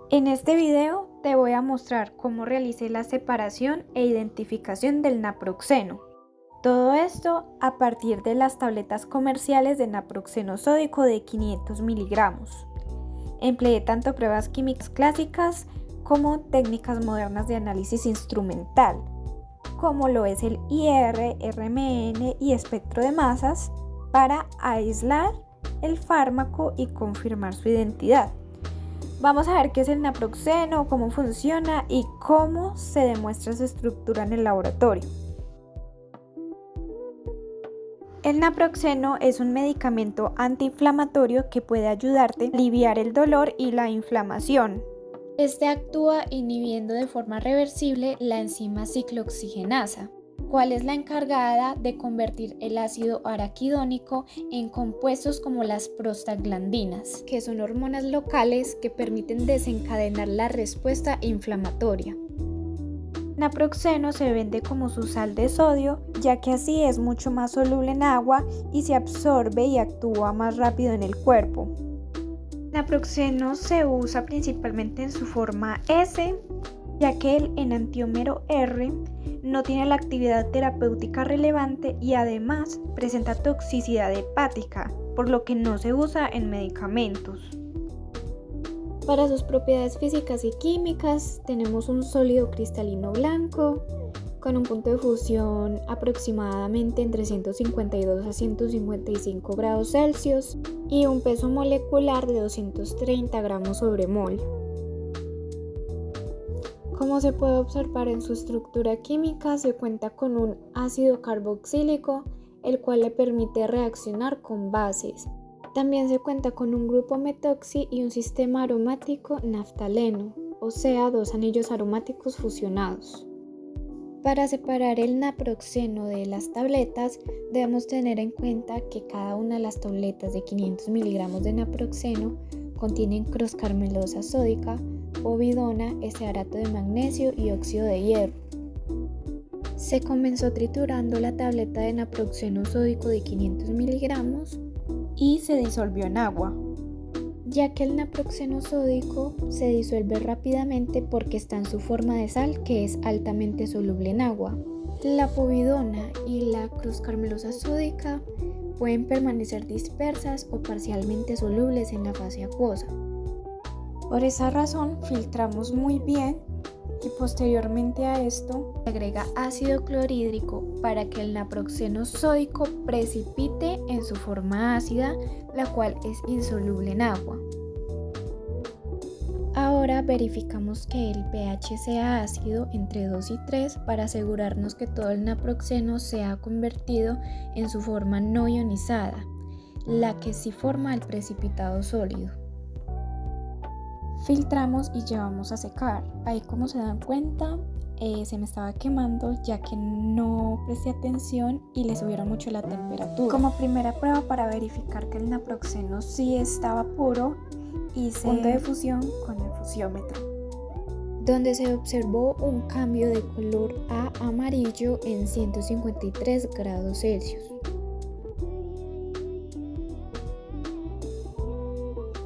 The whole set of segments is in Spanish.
En este video te voy a mostrar cómo realicé la separación e identificación del naproxeno. Todo esto a partir de las tabletas comerciales de naproxeno sódico de 500 miligramos. Empleé tanto pruebas químicas clásicas como técnicas modernas de análisis instrumental, como lo es el IR, RMN y espectro de masas, para aislar el fármaco y confirmar su identidad. Vamos a ver qué es el naproxeno, cómo funciona y cómo se demuestra su estructura en el laboratorio. El naproxeno es un medicamento antiinflamatorio que puede ayudarte a aliviar el dolor y la inflamación. Este actúa inhibiendo de forma reversible la enzima ciclooxigenasa, cual es la encargada de convertir el ácido araquidónico en compuestos como las prostaglandinas, que son hormonas locales que permiten desencadenar la respuesta inflamatoria. Naproxeno se vende como su sal de sodio, ya que así es mucho más soluble en agua y se absorbe y actúa más rápido en el cuerpo. Naproxeno se usa principalmente en su forma S, ya que el enantiómero R no tiene la actividad terapéutica relevante y además presenta toxicidad hepática, por lo que no se usa en medicamentos. Para sus propiedades físicas y químicas tenemos un sólido cristalino blanco con un punto de fusión aproximadamente entre 152 a 155 grados Celsius y un peso molecular de 230 gramos sobre mol. Como se puede observar en su estructura química, se cuenta con un ácido carboxílico, el cual le permite reaccionar con bases. También se cuenta con un grupo metoxi y un sistema aromático naftaleno, o sea, dos anillos aromáticos fusionados. Para separar el naproxeno de las tabletas, debemos tener en cuenta que cada una de las tabletas de 500 miligramos de naproxeno contienen croscarmelosa sódica, povidona, estearato de magnesio y óxido de hierro. Se comenzó triturando la tableta de naproxeno sódico de 500 miligramos y se disolvió en agua, ya que el naproxeno sódico se disuelve rápidamente porque está en su forma de sal, que es altamente soluble en agua. La povidona y la croscarmelosa sódica pueden permanecer dispersas o parcialmente solubles en la fase acuosa. Por esa razón filtramos muy bien y posteriormente a esto se agrega ácido clorhídrico para que el naproxeno sódico precipite en su forma ácida, la cual es insoluble en agua. Ahora verificamos que el pH sea ácido entre 2 y 3 para asegurarnos que todo el naproxeno sea convertido en su forma no ionizada, la que sí forma el precipitado sólido. Filtramos y llevamos a secar. Ahí, como se dan cuenta, se me estaba quemando ya que no presté atención y le subieron mucho la temperatura. Como primera prueba para verificar que el naproxeno sí estaba puro, hice punto de fusión con el fusiómetro, donde se observó un cambio de color a amarillo en 153 grados Celsius.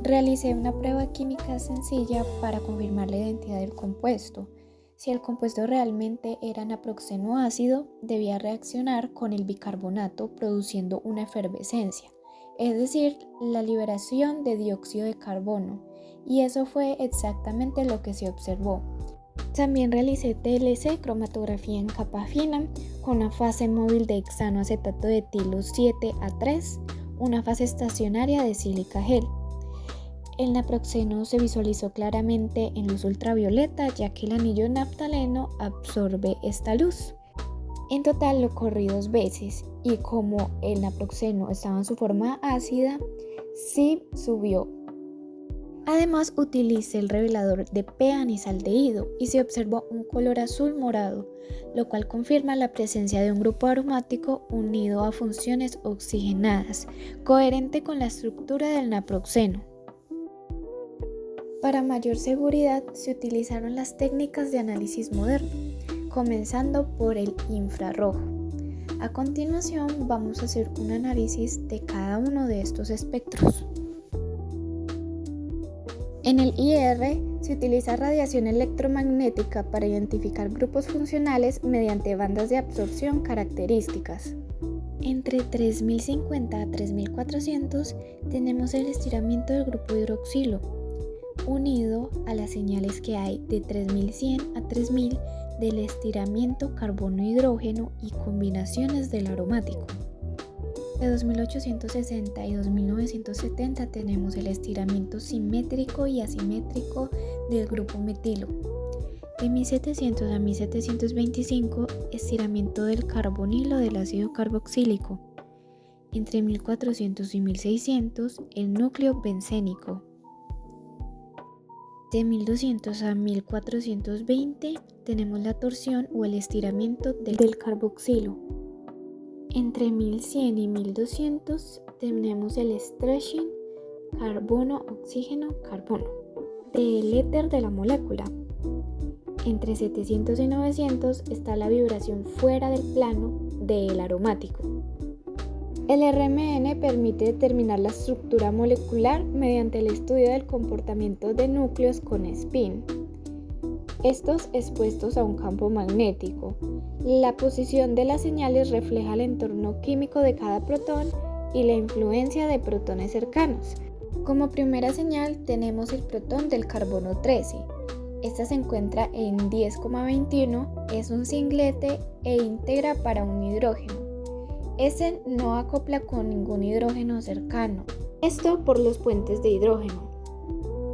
Realicé una prueba química sencilla para confirmar la identidad del compuesto. Si el compuesto realmente era naproxeno ácido, debía reaccionar con el bicarbonato produciendo una efervescencia, es decir, la liberación de dióxido de carbono, y eso fue exactamente lo que se observó. También realicé TLC, cromatografía en capa fina, con una fase móvil de hexanoacetato de etilo 7A3, una fase estacionaria de sílica gel. El naproxeno se visualizó claramente en luz ultravioleta, ya que el anillo naftaleno absorbe esta luz. En total lo corrí 2 veces y como el naproxeno estaba en su forma ácida, sí subió. Además utilicé el revelador de p-anisaldehído y se observó un color azul morado, lo cual confirma la presencia de un grupo aromático unido a funciones oxigenadas, coherente con la estructura del naproxeno. Para mayor seguridad se utilizaron las técnicas de análisis moderno, comenzando por el infrarrojo. A continuación vamos a hacer un análisis de cada uno de estos espectros. En el IR Se utiliza radiación electromagnética para identificar grupos funcionales mediante bandas de absorción características. Entre 3050 a 3400 tenemos el estiramiento del grupo hidroxilo, unido a las señales que hay de 3100 a 3000 del estiramiento carbono-hidrógeno y combinaciones del aromático. De 2860 y 2970 tenemos el estiramiento simétrico y asimétrico del grupo metilo. De 1700 a 1725, estiramiento del carbonilo del ácido carboxílico. Entre 1400 y 1600, el núcleo bencénico. De 1200 a 1420, tenemos la torsión o el estiramiento del carboxilo. Entre 1100 y 1200, tenemos el stretching carbono-oxígeno-carbono del éter de la molécula. Entre 700 y 900 está la vibración fuera del plano del aromático. El RMN permite determinar la estructura molecular mediante el estudio del comportamiento de núcleos con spin, estos expuestos a un campo magnético. La posición de las señales refleja el entorno químico de cada protón y la influencia de protones cercanos. Como primera señal tenemos el protón del carbono 13. Esta se encuentra en 10,21, es un singlete e íntegra para un hidrógeno. Este no acopla con ningún hidrógeno cercano, esto por los puentes de hidrógeno.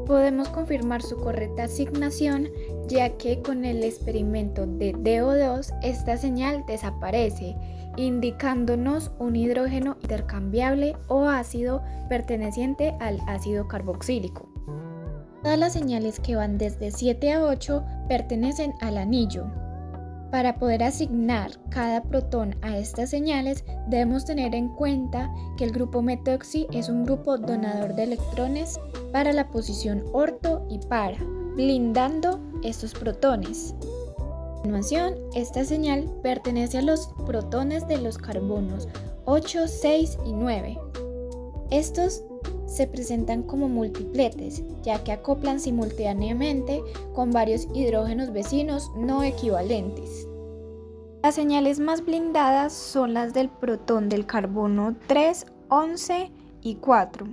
Podemos confirmar su correcta asignación, ya que con el experimento de DO2 esta señal desaparece, indicándonos un hidrógeno intercambiable o ácido perteneciente al ácido carboxílico. Todas las señales que van desde 7 a 8 pertenecen al anillo. Para poder asignar cada protón a estas señales, debemos tener en cuenta que el grupo metoxi es un grupo donador de electrones para la posición orto y para, blindando estos protones. A continuación, esta señal pertenece a los protones de los carbonos 8, 6 y 9. Estos se presentan como multipletes, ya que acoplan simultáneamente con varios hidrógenos vecinos no equivalentes. Las señales más blindadas son las del protón del carbono 3, 11 y 4.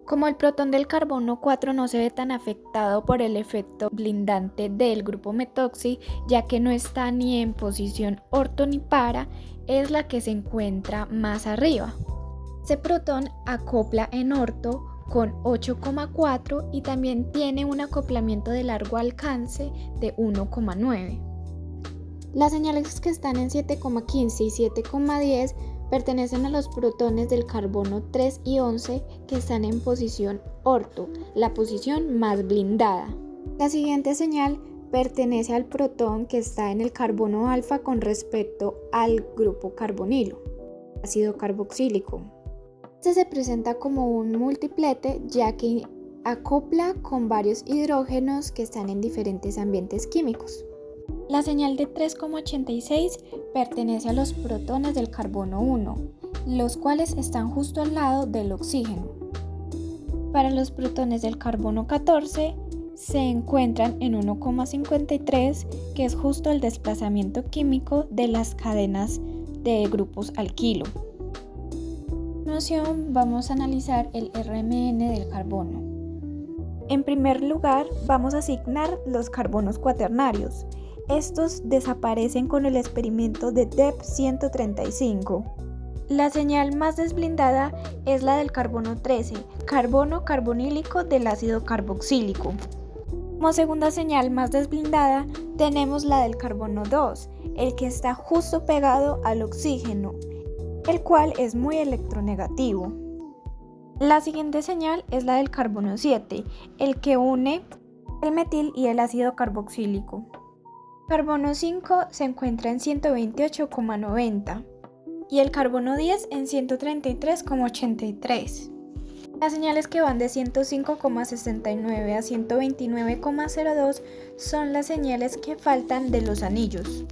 Como el protón del carbono 4 no se ve tan afectado por el efecto blindante del grupo metoxi, ya que no está ni en posición orto ni para, es la que se encuentra más arriba. Este protón acopla en orto con 8,4 y también tiene un acoplamiento de largo alcance de 1,9. Las señales que están en 7,15 y 7,10 pertenecen a los protones del carbono 3 y 11 que están en posición orto, la posición más blindada. La siguiente señal pertenece al protón que está en el carbono alfa con respecto al grupo carbonilo, ácido carboxílico. Este se presenta como un multiplete ya que acopla con varios hidrógenos que están en diferentes ambientes químicos. La señal de 3,86 pertenece a los protones del carbono 1, los cuales están justo al lado del oxígeno. Para los protones del carbono 14 se encuentran en 1,53, que es justo el desplazamiento químico de las cadenas de grupos alquilo. A continuación vamos a analizar el RMN del carbono. En primer lugar vamos a asignar los carbonos cuaternarios. Estos desaparecen con el experimento de DEP 135. La señal más desblindada es la del carbono 13, carbono carbonílico del ácido carboxílico. Como segunda señal más desblindada tenemos la del carbono 2, el que está justo pegado al oxígeno, el cual es muy electronegativo. La siguiente señal es la del carbono 7, el que une el metil y el ácido carboxílico. Carbono 5 se encuentra en 128,90 y el carbono 10 en 133,83. Las señales que van de 105,69 a 129,02 son las señales que faltan de los anillos.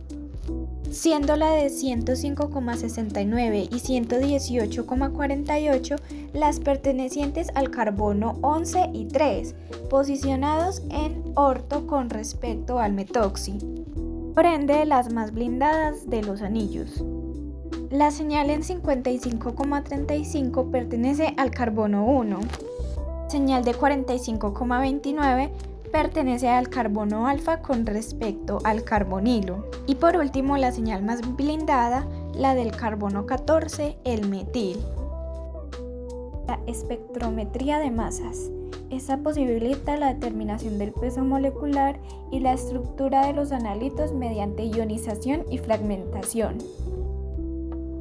siendo la de 105,69 y 118,48 las pertenecientes al carbono 11 y 3, posicionados en orto con respecto al metoxi, por ende las más blindadas de los anillos. La señal en 55,35 pertenece al carbono 1, señal de 45,29 pertenece al carbono alfa con respecto al carbonilo. Y por último, la señal más blindada, la del carbono 14, el metil. La espectrometría de masas. Esta posibilita la determinación del peso molecular y la estructura de los analitos mediante ionización y fragmentación.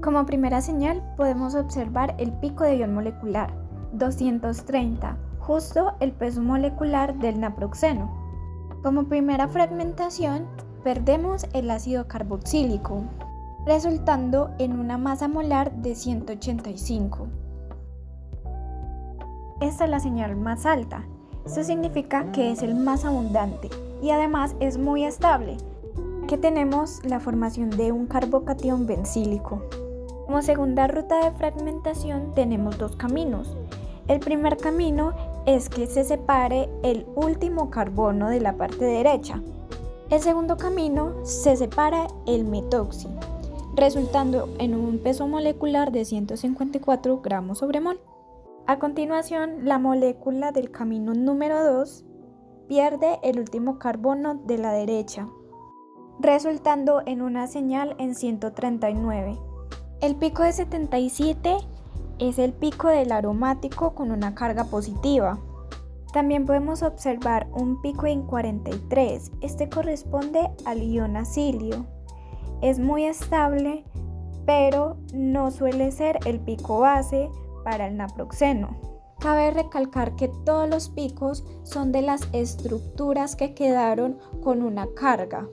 Como primera señal podemos observar el pico de ion molecular, 230, justo el peso molecular del naproxeno. Como primera fragmentación, perdemos el ácido carboxílico, resultando en una masa molar de 185. Esta es la señal más alta. Esto significa que es el más abundante y además es muy estable, que tenemos la formación de un carbocatión bencílico. Como segunda ruta de fragmentación tenemos dos caminos. El primer camino es que se separe el último carbono de la parte derecha. El segundo camino se separa el metoxi, resultando en un peso molecular de 154 gramos sobre mol. A continuación, la molécula del camino número 2 pierde el último carbono de la derecha, resultando en una señal en 139. El pico de 77 es el pico del aromático con una carga positiva. También podemos observar un pico en 43. Este corresponde al ion acilio. Es muy estable, pero no suele ser el pico base para el naproxeno. Cabe recalcar que todos los picos son de las estructuras que quedaron con una carga.